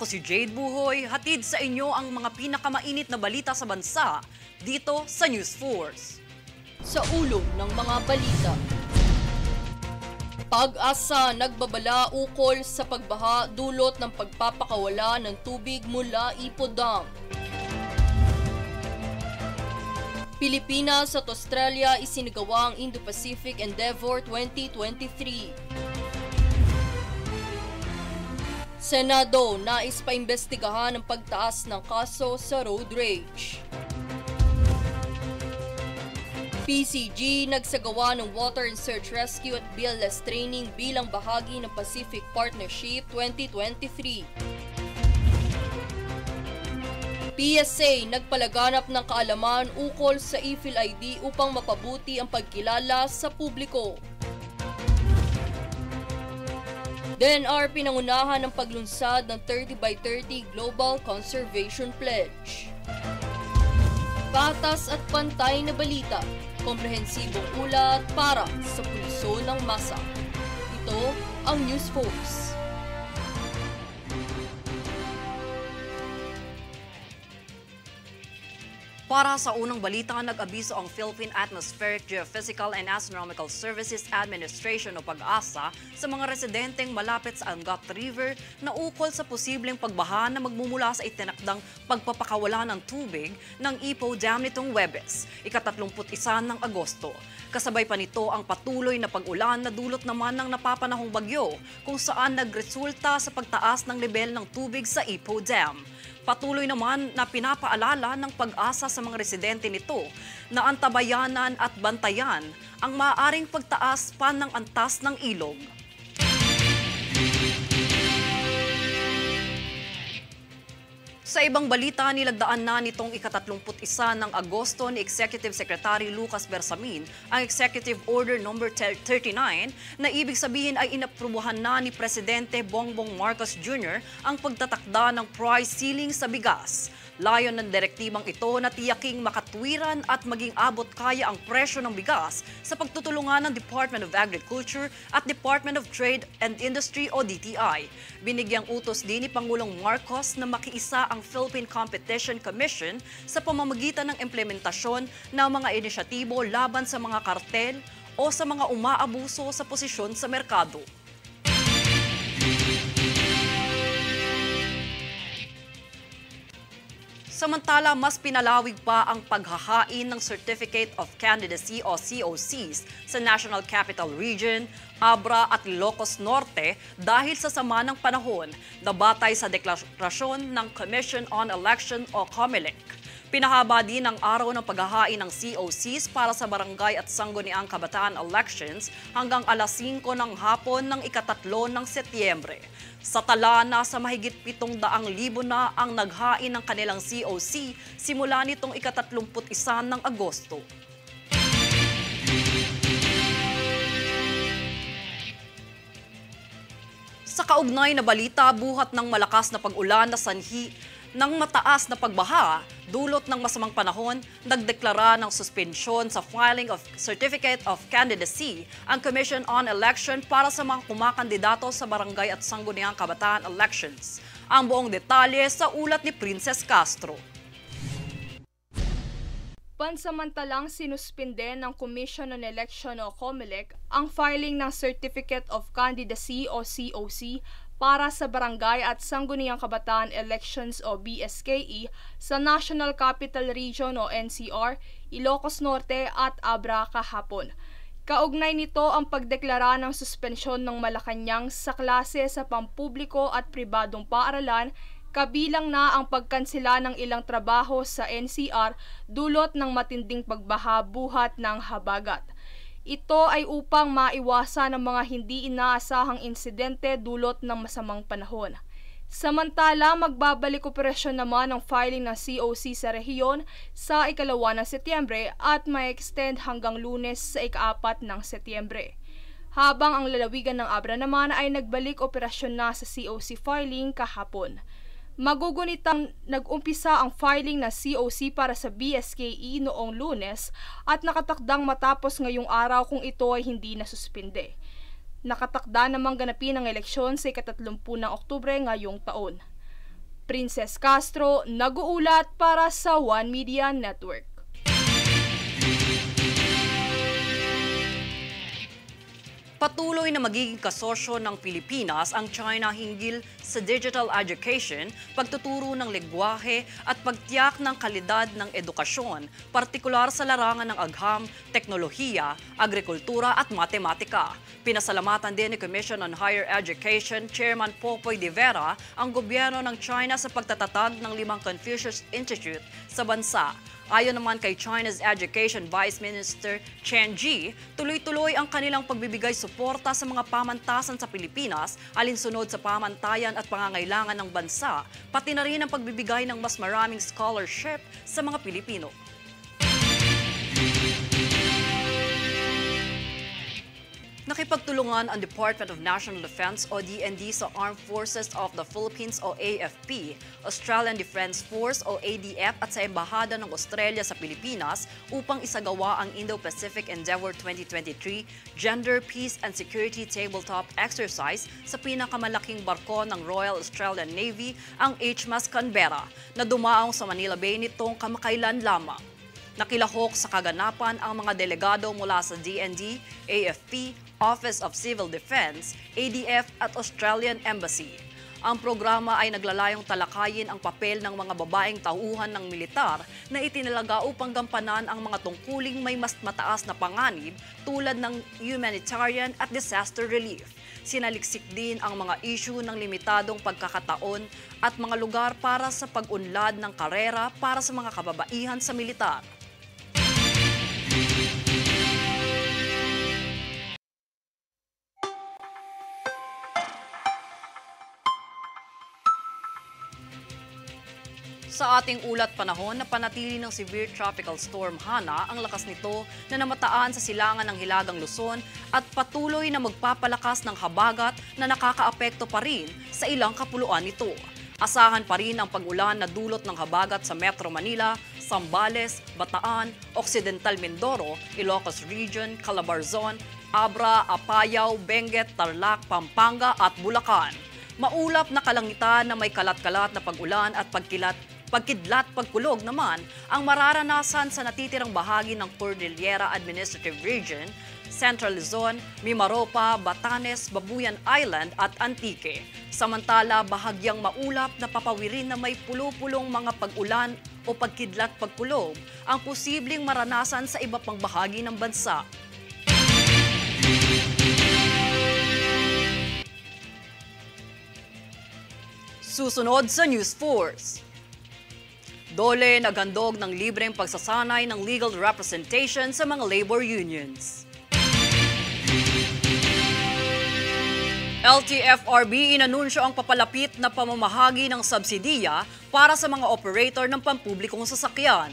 Ako si Jade Buhoy, hatid sa inyo ang mga pinakamainit na balita sa bansa dito sa News Force. Sa ulo ng mga balita. Pag-asa nagbabala ukol sa pagbaha dulot ng pagpapakawala ng tubig mula Ipoh Dam. Pilipinas at Australia isinagawa ang Indo-Pacific Endeavour 2023. Senado nais paimbestigahan ang pagtaas ng kaso sa road rage. PCG nagsagawa ng Water and Search Rescue at BLS training bilang bahagi ng Pacific Partnership 2023. PSA nagpalaganap ng kaalaman ukol sa ePhil-ID upang mapabuti ang pagkilala sa publiko. DENR pinangunahan ng paglunsad ng 30x30 Global Conservation Pledge. Patas at pantay na balita, komprehensibong ulat para sa pulso ng masa. Ito ang News Force. Para sa unang balita, nag-abiso ang Philippine Atmospheric, Geophysical and Astronomical Services Administration o PAGASA sa mga residenteng malapit sa Angat River na ukol sa posibleng pagbaha na magmumula sa itinakdang pagpapakawala ng tubig ng Ipoh Dam nitong Huwebes, ika-31 ng Agosto. Kasabay pa nito ang patuloy na pag-ulan na dulot naman ng napapanahong bagyo kung saan nagresulta sa pagtaas ng level ng tubig sa Ipoh Dam. Patuloy naman na pinapaalala ng PAGASA sa mga residente nito na antabayanan at bantayan ang maaaring pagtaas pa ng antas ng ilog. Sa ibang balita, nilagdaan na nitong ika-31 ng Agosto ni Executive Secretary Lucas Bersamin ang Executive Order No. 39 na ibig sabihin ay inaprubuhan na ni Presidente Bongbong Marcos Jr. ang pagtatakda ng price ceiling sa bigas. Layon ng direktibang ito na tiyaking makatwiran at maging abot kaya ang presyo ng bigas sa pagtutulungan ng Department of Agriculture at Department of Trade and Industry o DTI. Binigyang utos din ni Pangulong Marcos na makiisa ang Philippine Competition Commission sa pamamagitan ng implementasyon ng mga inisyatibo laban sa mga kartel o sa mga umaabuso sa posisyon sa merkado. Samantala, mas pinalawig pa ang paghahain ng Certificate of Candidacy o COCs sa National Capital Region, Abra at Ilocos Norte dahil sa sama ng panahon na batay sa deklarasyon ng Commission on Election o COMELEC. Pinahaba din ang araw ng paghahain ng COCs para sa barangay at sangguniang kabataan elections hanggang alas 5 ng hapon ng ika-3 ng Setyembre. Sa tala, nasa mahigit 700,000 na ang naghain ng kanilang COC simula nitong ika-31 ng Agosto. Sa kaugnay na balita, buhat ng malakas na pag-ulan na sanhi ng mataas na pagbaha, dulot ng masamang panahon, nagdeklara ng suspensyon sa filing of Certificate of Candidacy ang Commission on Election para sa mga kumakandidato sa barangay at sangguniang kabataan elections. Ang buong detalye sa ulat ni Princess Castro. Pansamantalang sinuspinde ng Commission on Election o COMELEC ang filing ng Certificate of Candidacy o COC para sa Barangay at Sangguniang Kabataan Elections o BSKE sa National Capital Region o NCR, Ilocos Norte at Abra kahapon. Kaugnay nito ang pagdeklara ng suspensyon ng Malacanang sa klase sa pampubliko at pribadong paaralan, kabilang na ang pagkansela ng ilang trabaho sa NCR dulot ng matinding pagbaha buhat ng habagat. Ito ay upang maiwasan ang mga hindi inaasahang insidente dulot ng masamang panahon. Samantala, magbabalik operasyon naman ang filing ng COC sa rehiyon sa ika-2 ng Setyembre at ma-extend hanggang Lunes sa ika-4 ng Setyembre. Habang ang lalawigan ng Abra naman ay nagbalik operasyon na sa COC filing kahapon. Magugunitang nag-umpisa ang filing ng COC para sa BSKE noong Lunes at nakatakdang matapos ngayong araw kung ito ay hindi nasuspinde. Nakatakda namang ganapin ang eleksyon sa ika-30 ng Oktubre ngayong taon. Princess Castro, nag-uulat para sa One Media Network. Patuloy na magiging kasosyo ng Pilipinas ang China hinggil sa digital education, pagtuturo ng lengguwahe at pagtiyak ng kalidad ng edukasyon, partikular sa larangan ng agham, teknolohiya, agrikultura at matematika. Pinasalamatan din ni Commission on Higher Education Chairman Popoy de Vera ang gobyerno ng China sa pagtatatag ng 5 Confucius Institute sa bansa. Ayon naman kay China's Education Vice Minister Chen Ji, tuloy-tuloy ang kanilang pagbibigay suporta sa mga pamantasan sa Pilipinas alinsunod sa pamantayan at pangangailangan ng bansa, pati na rin ang pagbibigay ng mas maraming scholarship sa mga Pilipino. Nakipagtulungan ang Department of National Defense o DND sa Armed Forces of the Philippines o AFP, Australian Defence Force o ADF at sa Embahada ng Australia sa Pilipinas upang isagawa ang Indo-Pacific Endeavour 2023 Gender, Peace and Security Tabletop Exercise sa pinakamalaking barko ng Royal Australian Navy, ang HMAS Canberra, na dumaong sa Manila Bay nitong kamakailan lamang. Nakilahok sa kaganapan ang mga delegado mula sa DND, AFP, Office of Civil Defense, ADF at Australian Embassy. Ang programa ay naglalayong talakayin ang papel ng mga babaeng tauhan ng militar na itinalaga upang gampanan ang mga tungkuling may mas mataas na panganib tulad ng humanitarian at disaster relief. Sinaliksik din ang mga issue ng limitadong pagkakataon at mga lugar para sa pag-unlad ng karera para sa mga kababaihan sa militar. Sa ating ulat panahon, napanatili ng severe tropical storm Hana ang lakas nito na namataan sa silangan ng Hilagang Luzon at patuloy na magpapalakas ng habagat na nakakaapekto pa rin sa ilang kapuluan nito. Asahan pa rin ang pag-ulan na dulot ng habagat sa Metro Manila, Zambales, Bataan, Occidental Mindoro, Ilocos Region, Calabarzon, Abra, Apayao, Benguet, Tarlac, Pampanga at Bulacan. Maulap na kalangitan na may kalat-kalat na pag-ulan at pagkidlat-pagkulog naman ang mararanasan sa natitirang bahagi ng Cordillera Administrative Region, Central Luzon, Mimaropa, Batanes, Babuyan Island at Antique. Samantala, bahagyang maulap na papawirin na may pulo-pulong mga pag-ulan o pagkidlat-pagkulog ang posibleng maranasan sa iba pang bahagi ng bansa. Susunod sa News Force. Dole naghandog ng libreng pagsasanay ng legal representation sa mga labor unions. LTFRB inanunsyo ang papalapit na pamamahagi ng subsidiya para sa mga operator ng pampublikong sasakyan.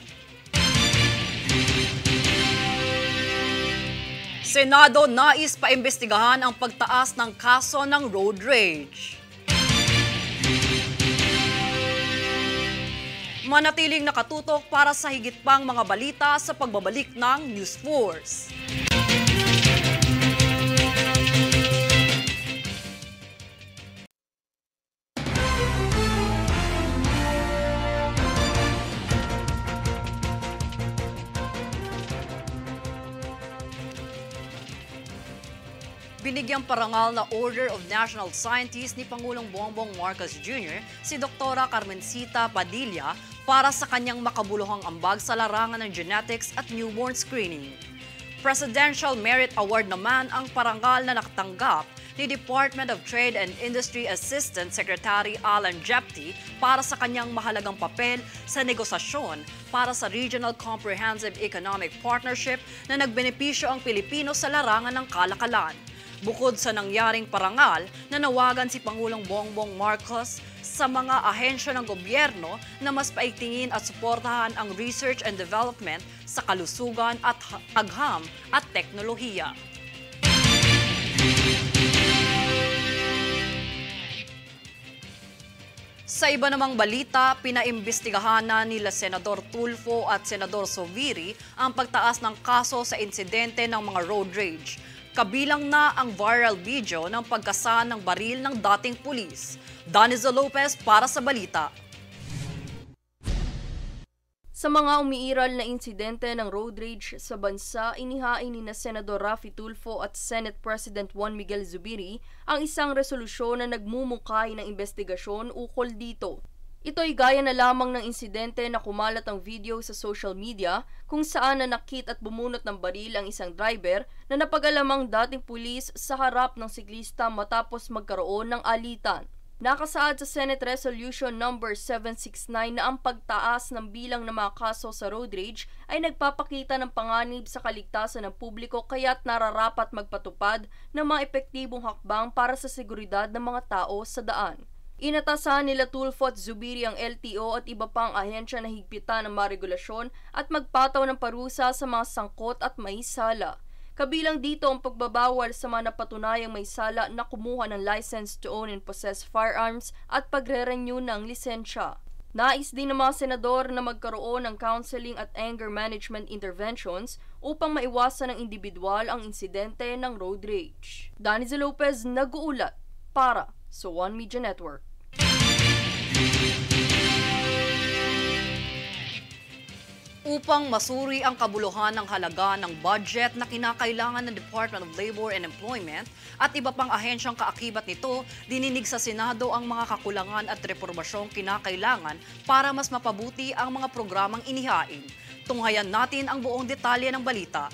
Senado nais paimbestigahan ang pagtaas ng kaso ng road rage. Manatiling nakatutok para sa higit pang mga balita sa pagbabalik ng News Force. Binigyang parangal na Order of National Scientist ni Pangulong Bongbong Marcos Jr. si Dr. Carmencita Padilla para sa kanyang makabuluhang ambag sa larangan ng genetics at newborn screening. Presidential Merit Award naman ang parangal na nakatanggap ni Department of Trade and Industry Assistant Secretary Alan Jepti para sa kanyang mahalagang papel sa negosasyon para sa Regional Comprehensive Economic Partnership na nagbenepisyo ang Pilipino sa larangan ng kalakalan. Bukod sa nangyaring parangal, nanawagan si Pangulong Bongbong Marcos sa mga ahensya ng gobyerno na mas paigtingin at suportahan ang research and development sa kalusugan at agham at teknolohiya. Sa iba namang balita, pinaimbestigahan na nila Senador Tulfo at Senador Soviri ang pagtaas ng kaso sa insidente ng mga road rage. Kabilang na ang viral video ng pagkasa ng baril ng dating pulis. Danizo Lopez para sa balita. Sa mga umiiral na insidente ng road rage sa bansa, inihain ni Senador Raffy Tulfo at Senate President Juan Miguel Zubiri ang isang resolusyon na nagmumungkahi ng investigasyon ukol dito. Ito ay gaya na lamang ng insidente na kumalat ang video sa social media kung saan nanakit at bumunot ng baril ang isang driver na napag-alamang dating pulis sa harap ng siklista matapos magkaroon ng alitan. Nakasaad sa Senate Resolution number 769 na ang pagtaas ng bilang ng mga kaso sa road rage ay nagpapakita ng panganib sa kaligtasan ng publiko kaya't nararapat magpatupad ng mga epektibong hakbang para sa seguridad ng mga tao sa daan. Inatasahan nila Tulfo at Zubiri ang LTO at iba pang ahensya na higpitan ng mga regulasyon at magpataw ng parusa sa mga sangkot at may sala. Kabilang dito ang pagbabawal sa mga napatunayang may sala na kumuha ng license to own and possess firearms at pagre-renew ng lisensya. Nais din ng mga senador na magkaroon ng counseling at anger management interventions upang maiwasan ng individual ang insidente ng road rage. Danizel Lopez nag-uulat para sa One Media Network. Upang masuri ang kabuluhan ng halaga ng budget na kinakailangan ng Department of Labor and Employment at iba pang ahensyang kaakibat nito, dininig sa Senado ang mga kakulangan at reformasyong kinakailangan para mas mapabuti ang mga programang inihain. Tunghayan natin ang buong detalye ng balita.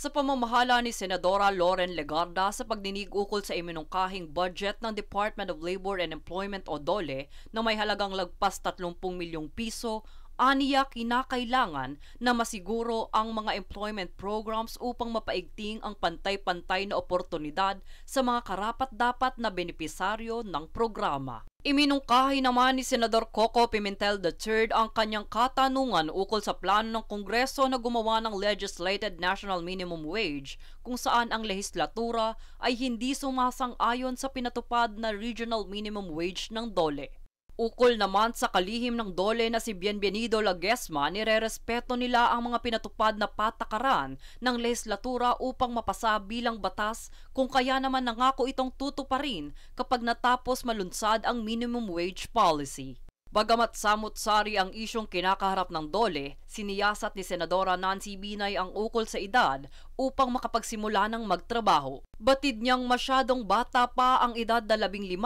Sa pamamahala ni Senadora Loren Legarda sa pagdinig ukol sa iminungkahing budget ng Department of Labor and Employment o DOLE na may halagang lagpas 30 milyong piso, aniya kinakailangan na masiguro ang mga employment programs upang mapaigting ang pantay-pantay na oportunidad sa mga karapat-dapat na benepisaryo ng programa. Iminungkahi naman ni Senador Coco Pimentel III ang kanyang katanungan ukol sa plano ng Kongreso na gumawa ng Legislated National Minimum Wage kung saan ang lehislatura ay hindi sumasang-ayon sa pinatupad na Regional Minimum Wage ng DOLE. Ukol naman sa kalihim ng DOLE na si Bienvenido Laguesma, nirerespeto nila ang mga pinatupad na patakaran ng lehislatura upang mapasa bilang batas kung kaya naman nangako itong tutuparin kapag natapos malunsad ang minimum wage policy. Bagamat samut-sari ang isyong kinakaharap ng DOLE, siniyasat ni Senadora Nancy Binay ang ukol sa edad upang makapagsimula ng magtrabaho. Batid niyang masyadong bata pa ang edad na 15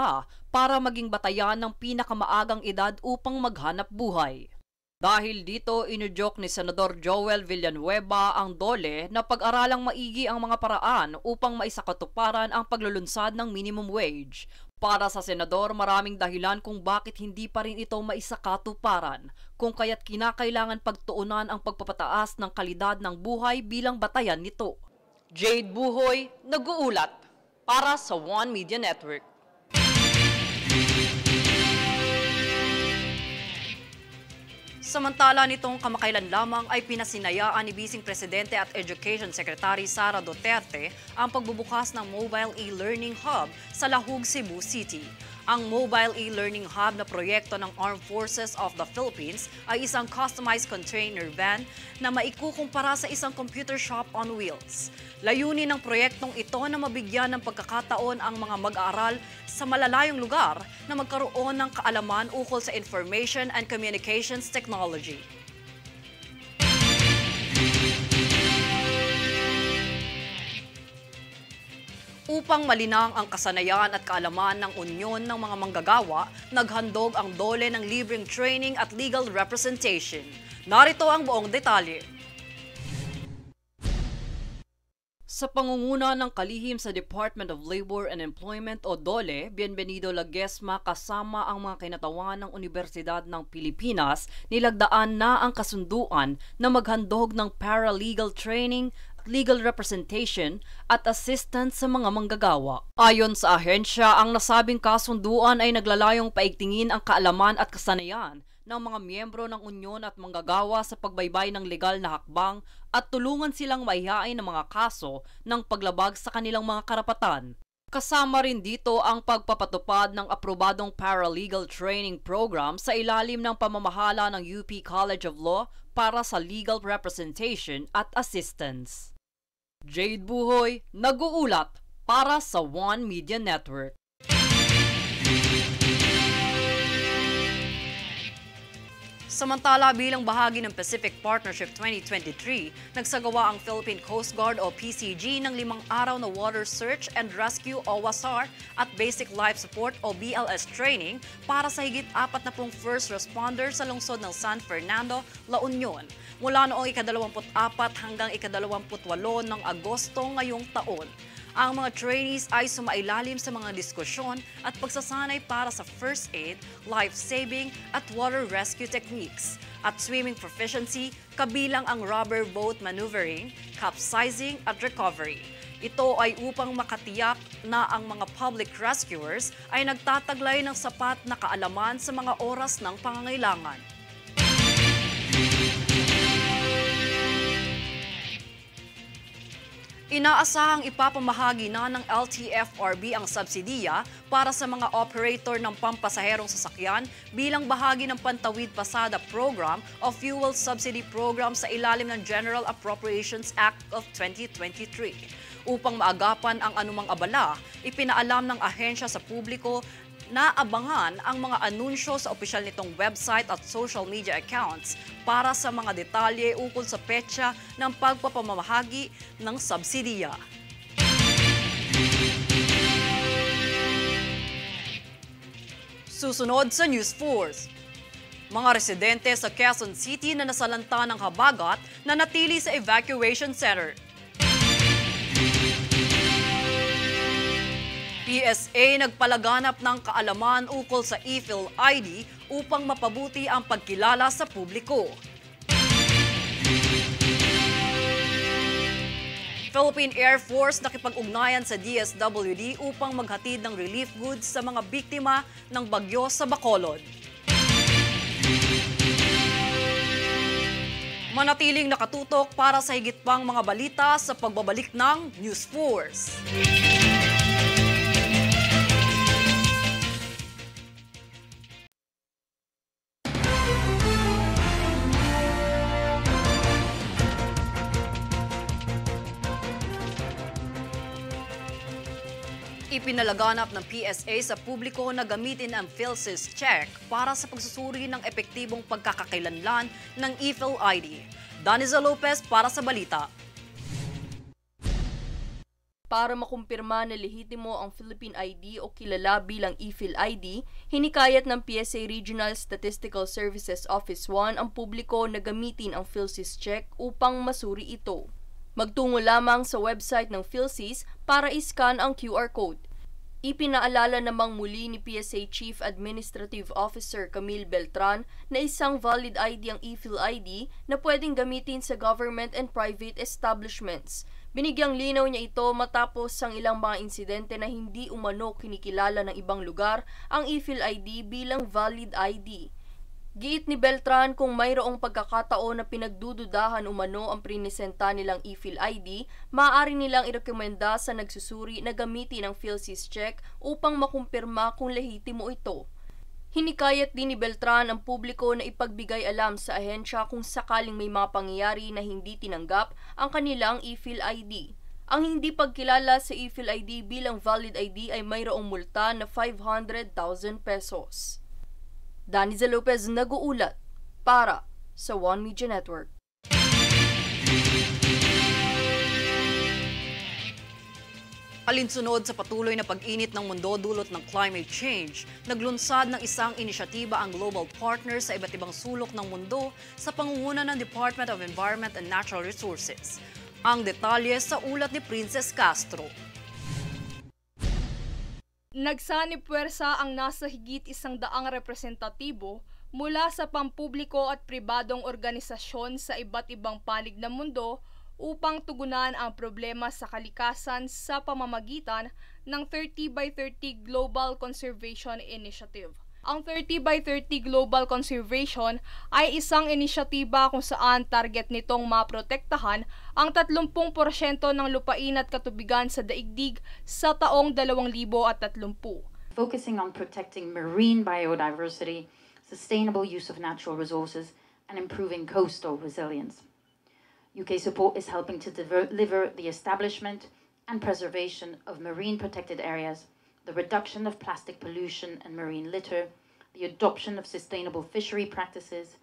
para maging batayan ng pinakamaagang edad upang maghanap buhay. Dahil dito, inudyok ni Senador Joel Villanueva ang DOLE na pag-aralang maigi ang mga paraan upang maisakatuparan ang paglulunsad ng minimum wage. Para sa senador, maraming dahilan kung bakit hindi pa rin ito maisakatuparan, kung kaya't kinakailangan pagtuunan ang pagpapataas ng kalidad ng buhay bilang batayan nito. Jade Buhoy, nag-uulat para sa One Media Network. Samantala nitong kamakailan lamang ay pinasinayaan ni Bising Presidente at Education Secretary Sara Duterte ang pagbubukas ng Mobile E-Learning Hub sa Lahug, Cebu City. Ang Mobile E-Learning Hub na proyekto ng Armed Forces of the Philippines ay isang customized container van na maikukumpara sa isang computer shop on wheels. Layunin ng proyektong ito na mabigyan ng pagkakataon ang mga mag-aaral sa malalayong lugar na magkaroon ng kaalaman ukol sa information and communications technology. Upang malinang ang kasanayan at kaalaman ng unyon ng mga manggagawa, naghandog ang DOLE ng libreng training at legal representation. Narito ang buong detalye. Sa pangunguna ng kalihim sa Department of Labor and Employment o DOLE, Bienvenido Laguesma kasama ang mga kinatawan ng Universidad ng Pilipinas, nilagdaan na ang kasunduan na maghandog ng paralegal training, legal representation at assistance sa mga manggagawa. Ayon sa ahensya, ang nasabing kasunduan ay naglalayong paigtingin ang kaalaman at kasanayan ng mga miyembro ng unyon at manggagawa sa pagbaybay ng legal na hakbang at tulungan silang maihain ng mga kaso ng paglabag sa kanilang mga karapatan. Kasama rin dito ang pagpapatupad ng aprobadong paralegal training program sa ilalim ng pamamahala ng UP College of Law para sa legal representation at assistance. Jade Buhoy, nag-uulat para sa One Media Network. Samantala, bilang bahagi ng Pacific Partnership 2023, nagsagawa ang Philippine Coast Guard o PCG ng 5 araw na Water Search and Rescue o WASAR at Basic Life Support o BLS training para sa higit 40 first responders sa lungsod ng San Fernando, La Union. Mula noong ika-24 hanggang ika-28 ng Agosto ngayong taon. Ang mga trainees ay sumailalim sa mga diskusyon at pagsasanay para sa first aid, life-saving at water rescue techniques at swimming proficiency kabilang ang rubber boat maneuvering, capsizing at recovery. Ito ay upang makatiyak na ang mga public rescuers ay nagtataglay ng sapat na kaalaman sa mga oras ng pangangailangan. Inaasahang ipapamahagi na ng LTFRB ang subsidiya para sa mga operator ng pampasaherong sasakyan bilang bahagi ng Pantawid Pasada Program o Fuel Subsidy Program sa ilalim ng General Appropriations Act of 2023. Upang maagapan ang anumang abala, ipinaalam ng ahensya sa publiko na abangan ang mga anunsyo sa opisyal nitong website at social media accounts para sa mga detalye ukol sa petsa ng pagpapamahagi ng subsidiya. Susunod sa News Force. Mga residente sa Quezon City na nasalanta ng habagat na natili sa evacuation center. PSA nagpalaganap ng kaalaman ukol sa e-Phil ID upang mapabuti ang pagkilala sa publiko. Philippine Air Force nakipag-ugnayan sa DSWD upang maghatid ng relief goods sa mga biktima ng bagyo sa Bacolod. Manatiling nakatutok para sa higit pang mga balita sa pagbabalik ng News Force. Ipinalaganap ng PSA sa publiko na gamitin ang PhilSys check para sa pagsusuri ng epektibong pagkakakilanlan ng e-Phil ID. Daniza Lopez para sa balita. Para makumpirma na lehitimo ang Philippine ID o kilala bilang e-Phil ID, hinikayat ng PSA Regional Statistical Services Office 1 ang publiko na gamitin ang PhilSys check upang masuri ito. Magtungo lamang sa website ng PhilSys para iscan ang QR code. Ipinaalala namang muli ni PSA Chief Administrative Officer Camille Beltran na isang valid ID ang e-Phil ID na pwedeng gamitin sa government and private establishments. Binigyang linaw niya ito matapos ang ilang mga insidente na hindi umano kinikilala ng ibang lugar ang e-Phil ID bilang valid ID. Giit ni Beltran kung mayroong pagkakataon na pinagdududahan umano ang prinisenta nilang e-Phil ID, maaari nilang irekomenda sa nagsusuri na gamitin ang PhilSys check upang makumpirma kung lehitimo ito. Hinikayat din ni Beltran ang publiko na ipagbigay alam sa ahensya kung sakaling may mga pangyayari na hindi tinanggap ang kanilang e-Phil ID. Ang hindi pagkilala sa e-Phil ID bilang valid ID ay mayroong multa na 500,000 pesos. Daniza Lopez nag-uulat para sa One Media Network. Alinsunod sa patuloy na pag-init ng mundo dulot ng climate change, naglunsad ng isang inisyatiba ang global partners sa iba't ibang sulok ng mundo sa pangunguna ng Department of Environment and Natural Resources. Ang detalye sa ulat ni Princess Castro. Nagsanib puwersa ang nasa higit 100 representatibo mula sa pampubliko at pribadong organisasyon sa iba't ibang panig ng mundo upang tugunan ang problema sa kalikasan sa pamamagitan ng 30x30 Global Conservation Initiative. Ang 30x30 Global Conservation ay isang inisyatiba kung saan target nitong maprotektahan ang 30% ng lupain at katubigan sa daigdig sa taong 2030. Focusing on protecting marine biodiversity, sustainable use of natural resources, and improving coastal resilience. UK support is helping to deliver the establishment and preservation of marine protected areas, the reduction of plastic pollution and marine litter, the adoption of sustainable fishery practices,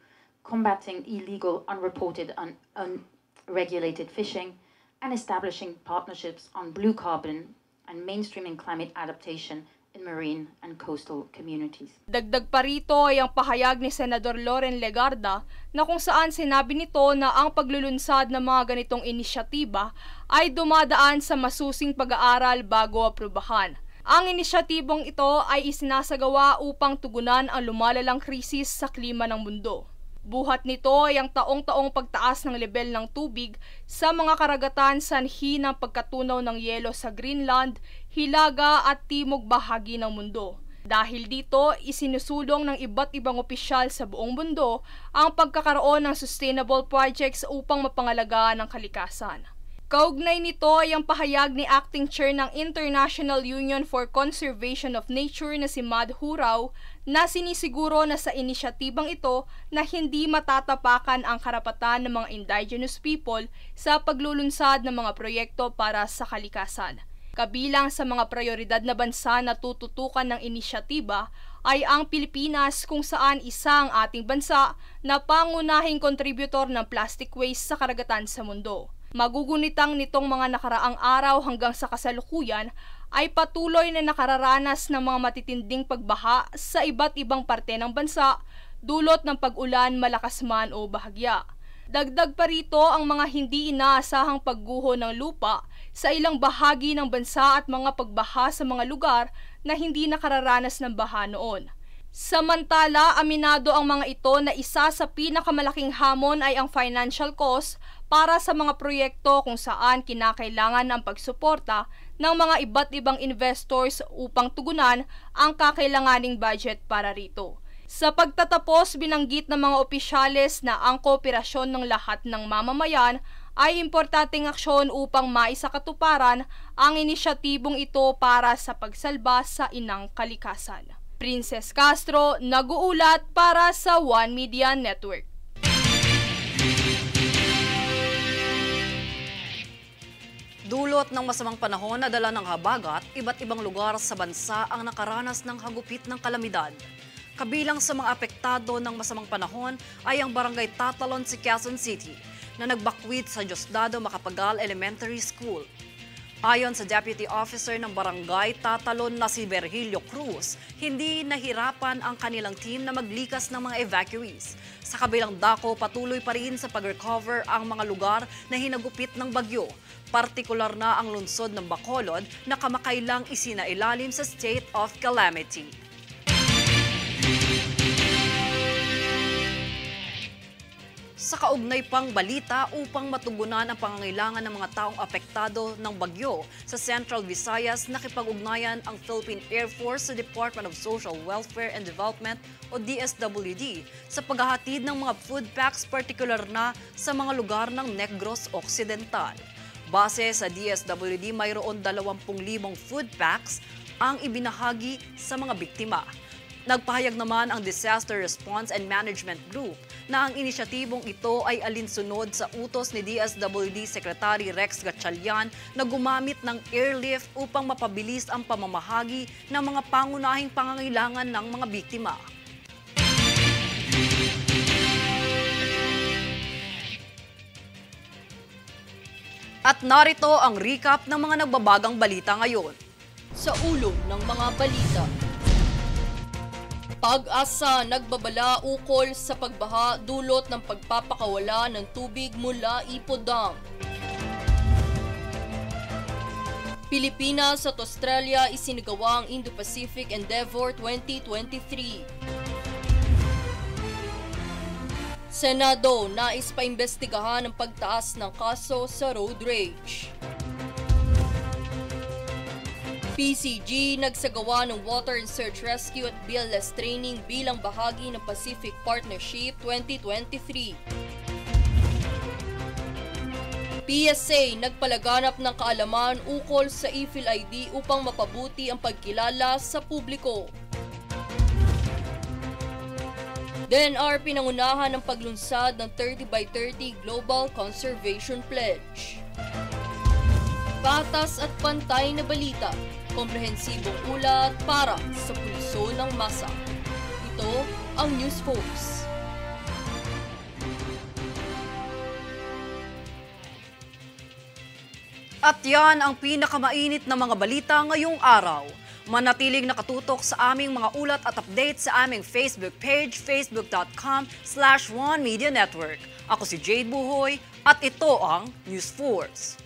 combating illegal, unreported, unregulated fishing, and establishing partnerships on blue carbon and mainstreaming climate adaptation in marine and coastal communities. Dagdag pa rito ay ang pahayag ni Senador Loren Legarda na kung saan sinabi nito na ang paglulunsad ng mga ganitong inisyatiba ay dumadaan sa masusing pag-aaral bago aprubahan. Ang inisyatibong ito ay isinasagawa upang tugunan ang lumalalang krisis sa klima ng mundo. Buhat nito ay ang taong-taong pagtaas ng level ng tubig sa mga karagatan sanhi ng pagkatunaw ng yelo sa Greenland, Hilaga at timog bahagi ng mundo. Dahil dito, isinusulong ng iba't ibang opisyal sa buong mundo ang pagkakaroon ng sustainable projects upang mapangalagaan ang kalikasan. Kaugnay nito ay ang pahayag ni Acting Chair ng International Union for Conservation of Nature na si Mad Huraw na sinisiguro na sa inisyatibang ito na hindi matatapakan ang karapatan ng mga indigenous people sa paglulunsad ng mga proyekto para sa kalikasan. Kabilang sa mga prioridad na bansa na tututukan ng inisyatiba ay ang Pilipinas kung saan isa ang ating bansa na pangunahing kontributor ng plastic waste sa karagatan sa mundo. Magugunitang nitong mga nakaraang araw hanggang sa kasalukuyan ay patuloy na nakararanas ng mga matitinding pagbaha sa iba't ibang parte ng bansa dulot ng pag-ulan, malakas man o bahagya. Dagdag pa rito ang mga hindi inaasahang pagguho ng lupa sa ilang bahagi ng bansa at mga pagbaha sa mga lugar na hindi nakararanas ng baha noon. Samantala, aminado ang mga ito na isa sa pinakamalaking hamon ay ang financial cost para sa mga proyekto kung saan kinakailangan ang pagsuporta ng mga iba't ibang investors upang tugunan ang kakailanganing budget para rito. Sa pagtatapos, binanggit ng mga opisyales na ang kooperasyon ng lahat ng mamamayan ay importanteng aksyon upang maisakatuparan ang inisyatibong ito para sa pagsalba sa inang kalikasan. Princess Castro, nag-uulat para sa One Media Network. Dulot ng masamang panahon na dala ng habagat, iba't ibang lugar sa bansa ang nakaranas ng hagupit ng kalamidad. Kabilang sa mga apektado ng masamang panahon ay ang barangay Tatalon sa Quezon City na nagbakwit sa Diosdado Macapagal Elementary School. Ayon sa Deputy Officer ng Barangay Tatalon na si Virgilio Cruz, hindi nahirapan ang kanilang team na maglikas ng mga evacuees. Sa kabilang dako, patuloy pa rin sa pag-recover ang mga lugar na hinagupit ng bagyo. Partikular na ang lungsod ng Bacolod na kamakailang isinailalim sa state of calamity. Sa kaugnay pang balita upang matugunan ang pangangailangan ng mga taong apektado ng bagyo sa Central Visayas, nakipag-ugnayan ang Philippine Air Force sa Department of Social Welfare and Development o DSWD sa paghahatid ng mga food packs, partikular na sa mga lugar ng Negros Occidental. Base sa DSWD, mayroon 20,000 food packs ang ibinahagi sa mga biktima. Nagpahayag naman ang Disaster Response and Management Group na ang inisyatibong ito ay alinsunod sa utos ni DSWD Secretary Rex Gatchalian na gumamit ng airlift upang mapabilis ang pamamahagi ng mga pangunahing pangangailangan ng mga biktima. At narito ang recap ng mga nagbabagang balita ngayon. Sa ulo ng mga balita. Pag-asa nagbabala ukol sa pagbaha dulot ng pagpapakawala ng tubig mula Ipo Dam. Pilipinas at Australia isinagawa ang Indo-Pacific Endeavour 2023. Senado nais paimbestigahan ang pagtaas ng kaso sa road rage. PCG nagsagawa ng Water and Search Rescue at BLS training bilang bahagi ng Pacific Partnership 2023. PSA nagpalaganap ng kaalaman ukol sa e-Phil ID upang mapabuti ang pagkilala sa publiko. DENR pinangunahan ng paglunsad ng 30x30 Global Conservation Pledge. Patas at pantay na balita, komprehensibong ulat para sa pulso ng masa. Ito ang News Focus. At yan ang pinakamainit na mga balita ngayong araw. Manatiling nakatutok sa aming mga ulat at update sa aming Facebook page, facebook.com/OneMediaNetwork. Ako si Jade Buhoy at ito ang News Force.